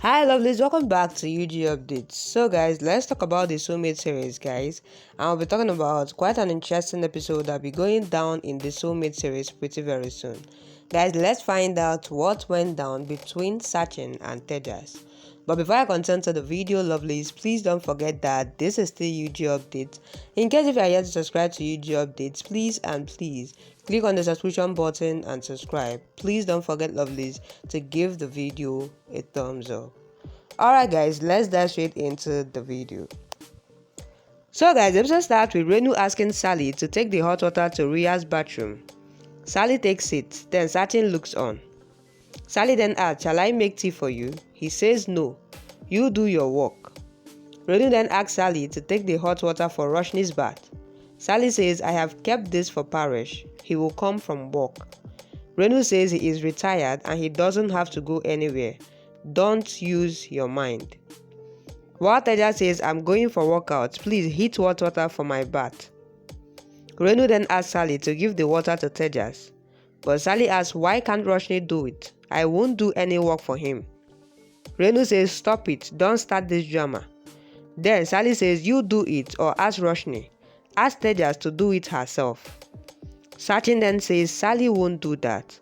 Hi lovelies, welcome back to UG Updates. So guys, let's talk about the Soulmate series guys. And I'll be talking about quite an interesting episode that'll be going down in the Soulmate series pretty very soon. Guys, let's find out what went down between Sachin and Tejas. But before I continue to the video lovelies, please don't forget that this is still UG Updates. In case if you are yet to subscribe to UG Updates, please click on the subscription button and subscribe. Please don't forget lovelies to give the video a thumbs up. Alright guys, let's dive straight into the video. So guys, the episode starts with Renu asking Sally to take the hot water to Ria's bathroom. Sally takes it, then Sachin looks on. Sally then asks, "Shall I make tea for you?" He says no, you do your work. Renu then asks Sally to take the hot water for Roshni's bath. Sally says, "I have kept this for Paresh, he will come from work." Renu says he is retired and he doesn't have to go anywhere. Don't use your mind. While Tejas says, "I'm going for workouts, please heat hot water for my bath." Renu then asks Sally to give the water to Tejas. But Sally asks, "Why can't Roshni do it? I won't do any work for him." Renu says, "Stop it, don't start this drama." Then Sally says, "You do it or ask Roshni. Ask Tejas to do it herself." Sachin then says Sally won't do that.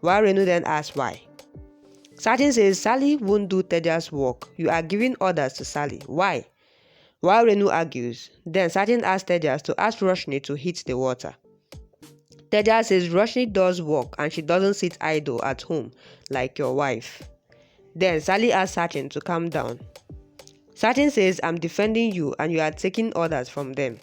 While Renu then asks why. Sachin says Sally won't do Tejas' work. You are giving orders to Sally. Why? While Renu argues, then Sachin asks Tejas to ask Roshni to heat the water. Tejas says Roshni does work and she doesn't sit idle at home like your wife. Then Sally asks Sachin to calm down. Sachin says, "I'm defending you and you are taking orders from them."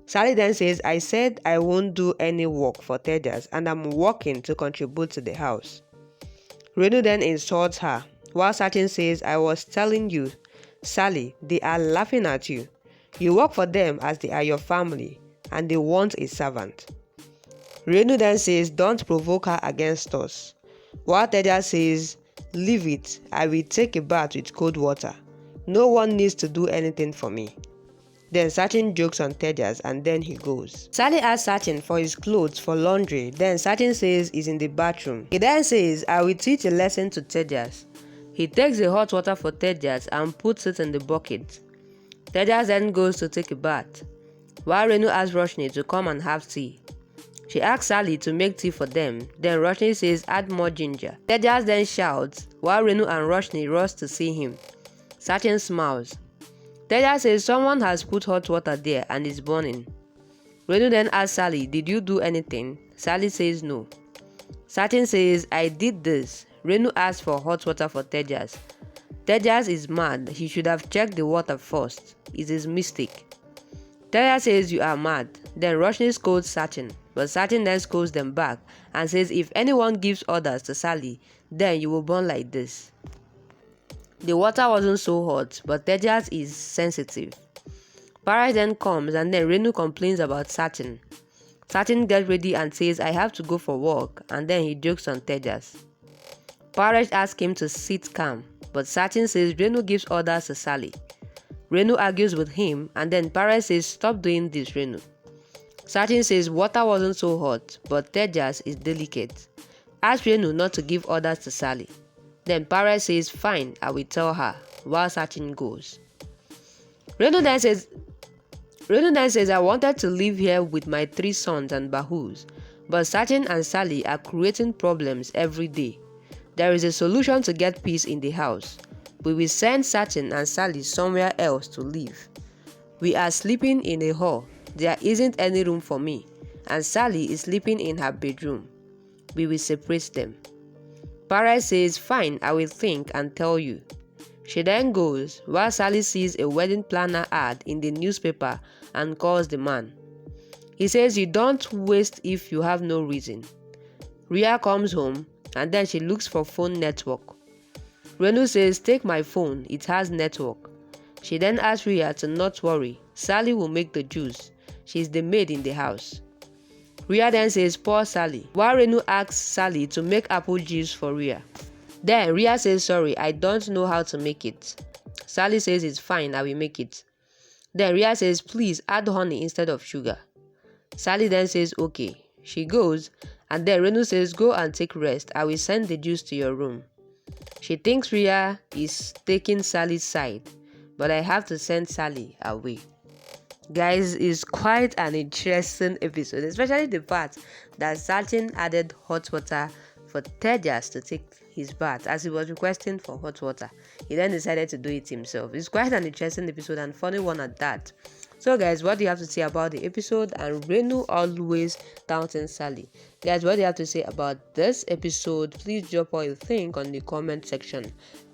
Sally then says, "I said I won't do any work for Tejas and I'm working to contribute to the house." Renu then insults her, while Sachin says, "I was telling you, Sally, they are laughing at you. You work for them as they are your family and they want a servant." Renu then says, "Don't provoke her against us." While Tejas says, "Leave it, I will take a bath with cold water. No one needs to do anything for me." Then Sachin jokes on Tejas and then he goes. Sally asks Sachin for his clothes for laundry. Then Sachin says he's in the bathroom. He then says, "I will teach a lesson to Tejas." He takes the hot water for Tejas and puts it in the bucket. Tejas then goes to take a bath. While Renu asks Roshni to come and have tea. She asks Sally to make tea for them. Then Roshni says, "Add more ginger." Tejas then shouts while Renu and Roshni rush to see him. Sachin smiles. Tejas says someone has put hot water there and is burning. Renu then asks Sally, "Did you do anything?" Sally says no. Sachin says, "I did this." Renu asks for hot water for Tejas. Tejas is mad. He should have checked the water first. It's his mistake. Tejas says, "You are mad." Then Roshni scolds Sachin, but Sachin then scolds them back and says if anyone gives orders to Sally, then you will burn like this. The water wasn't so hot, but Tejas is sensitive. Paresh then comes and then Renu complains about Sachin. Sachin gets ready and says, "I have to go for work," and then he jokes on Tejas. Paresh asks him to sit calm, but Sachin says Renu gives orders to Sally. Renu argues with him and then Paresh says, "Stop doing this, Renu." Sachin says water wasn't so hot, but Tejas is delicate. Ask Renu not to give orders to Sally. Then Paresh says, "Fine, I will tell her," while Sachin goes. Renu then says, "I wanted to live here with my 3 sons and Bahus, but Sachin and Sally are creating problems every day. There is a solution to get peace in the house. We will send Sachin and Sally somewhere else to live. We are sleeping in a hall. There isn't any room for me, and Sally is sleeping in her bedroom. We will separate them." Paresh says, "Fine, I will think and tell you." She then goes, while Sally sees a wedding planner ad in the newspaper and calls the man. He says, "You don't waste if you have no reason." Ria comes home and then she looks for phone network. Renu says, "Take my phone, it has network." She then asks Ria to not worry, Sally will make the juice. She's the maid in the house. Ria then says, "Poor Sally," while Renu asks Sally to make apple juice for Ria. Then Ria says, "Sorry, I don't know how to make it." Sally says, "It's fine, I will make it." Then Ria says, "Please add honey instead of sugar." Sally then says, "Okay." She goes and then Renu says, "Go and take rest, I will send the juice to your room." She thinks Ria is taking Sally's side, but I have to send Sally away. Guys, it's quite an interesting episode, especially the part that Sachin added hot water for Tejas to take his bath as he was requesting for hot water. He then decided to do it himself. It's quite an interesting episode and funny one at that. So guys, what do you have to say about the episode and Renu always doubting Sally? Guys, what do you have to say about this episode? Please drop what you think on the comment section.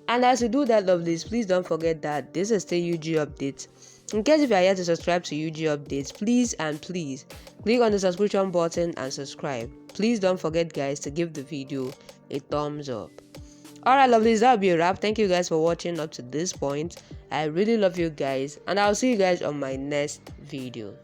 And as you do that, lovelies, please don't forget that this is still UG Updates. In case if you are yet to subscribe to UG Updates, please click on the subscription button and subscribe. Please don't forget, guys, to give the video a thumbs up. Alright, lovelies, that'll be a wrap. Thank you guys for watching up to this point. I really love you guys, and I'll see you guys on my next video.